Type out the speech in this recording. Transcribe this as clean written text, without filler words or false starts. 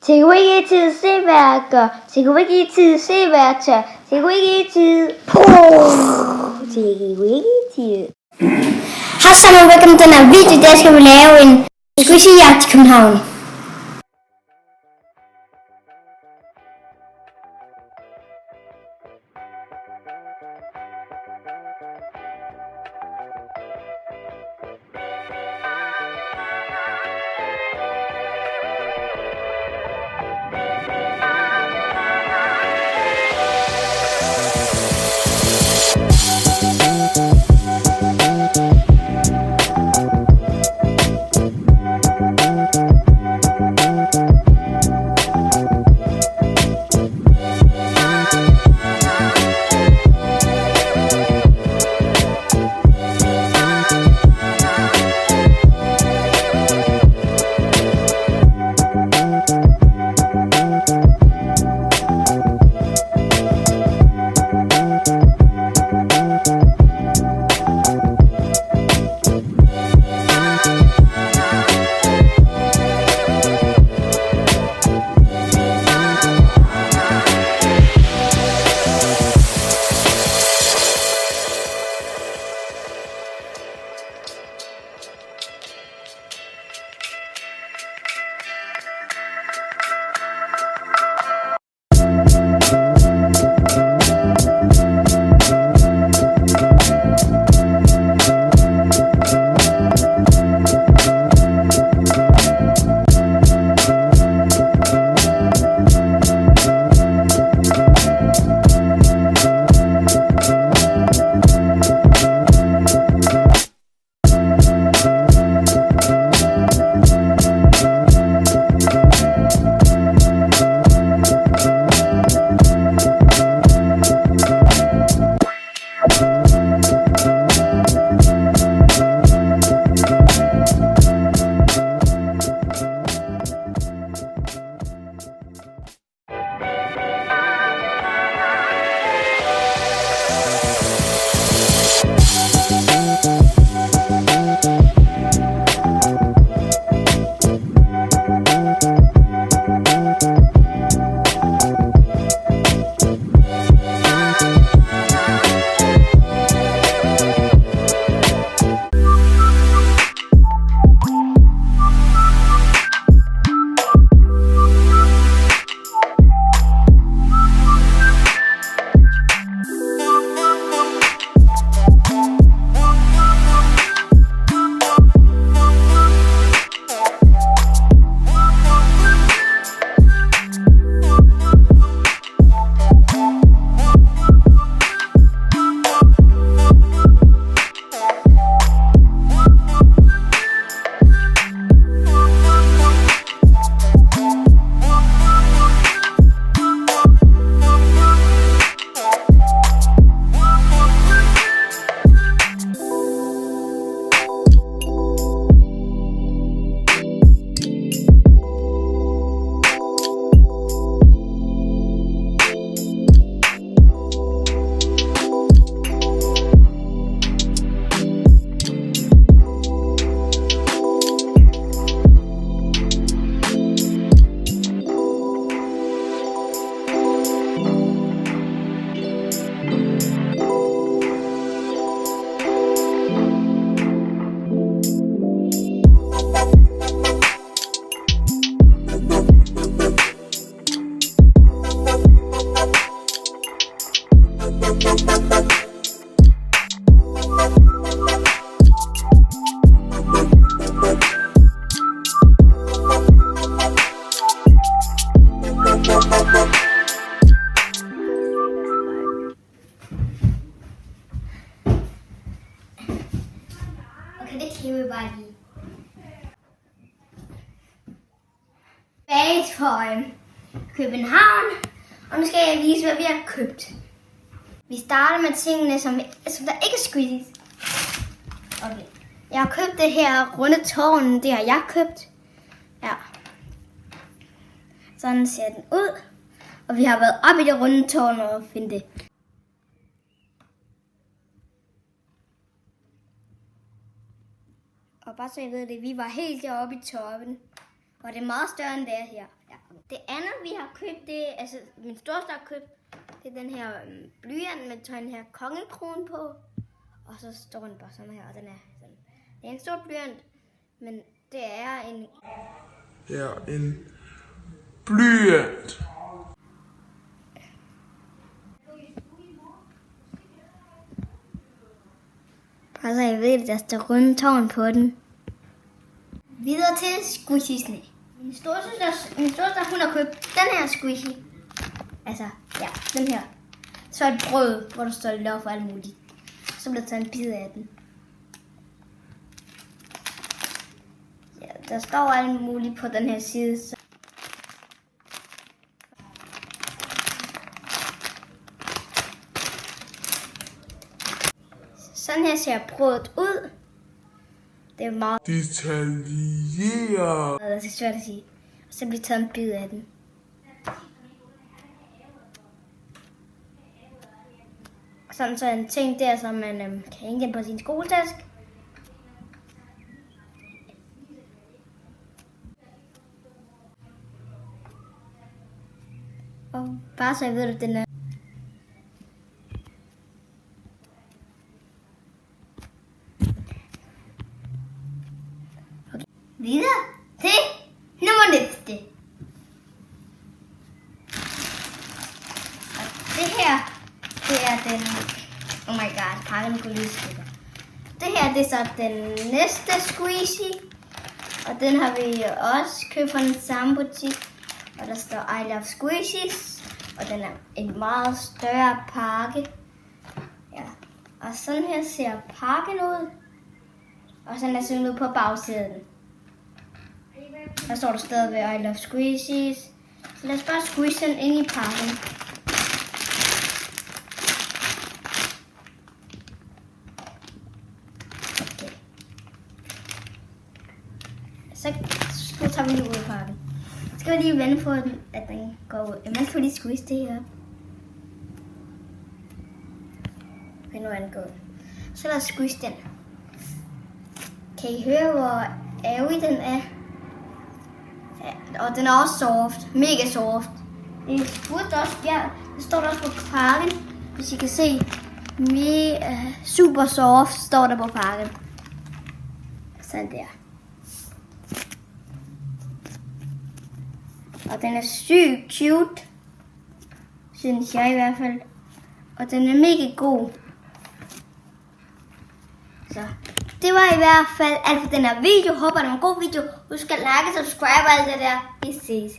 Takeaway-tid, se hvad jeg gør. Takeaway-tid, se hvad jeg tør. Takeaway-tid. Takeaway-tid. Hej sammen, velkommen til den her video. Der skal vi lave en squishy-jagt i København. Okay, det kan vi bare lige. Bagtøj. København. Og nu skal jeg vise, hvad vi har købt. Vi starter med tingene, som der ikke er squishy. Okay. Jeg har købt det her runde tårn. Det har jeg købt. Ja. Sådan ser den ud. Og vi har været oppe i det runde tårn og finde det. Og bare så I ved det, vi var helt deroppe i toppen. Og det er meget større end det her. Ja. Det andet, vi har købt, det er, altså min storesøster har købt, det er den her blyant med den her kongekrone på. Og så står den bare sådan her, og den er sådan. Det er en stor blyant, men det er en... Ja, en blyant. Bare så jeg ved, at der står runde tårn på den. Videre til squishiesne. Min storesøster, hun har købt den her squishy. Altså, ja, den her. Så et brød, hvor der står lov for alt muligt. Så bliver der taget en bid af den. Ja, der står alt muligt på den her side. Sådan her ser brødet ud. Det er meget detaljeret. Det er svært at sige. Og så bliver taget en bid af den. Sådan så en ting der, som man kan hænge den på sin skoletaske. Og bare så jeg ved, at den er... Okay. Videre til nummer næste. Og det her, det er den... Oh my god, pakken kunne lige stykker. Det her, det er så den næste squishy. Og den har vi også købt fra den samme butik. Og der står I love squishies. Og den er en meget større pakke. Ja. Og sådan her ser pakken ud. Og sådan er sådan ud på bagsiden. Der står der stadigvæk I love squishies. Så lad os bare squishe den ind i pakken. Okay. Så tager vi lige ud af pakken. Så skal vi lige vente på, at den går ud. Man skal lige squeeze det her. Okay, nu er den gået. Så lad os squeeze den. Kan I høre, hvor ærgerlig den er? Ja, og den er også soft. Mega soft. Det burde også, ja, det står der også på pakken. Hvis I kan se. Super soft står der på pakken. Sådan der. Og den er sygt cute. Synes jeg i hvert fald. Og den er mega god. Så det var i hvert fald alt for den her video. Håber det var en god video. Husk at like, subscribe og alt det der. Vi ses.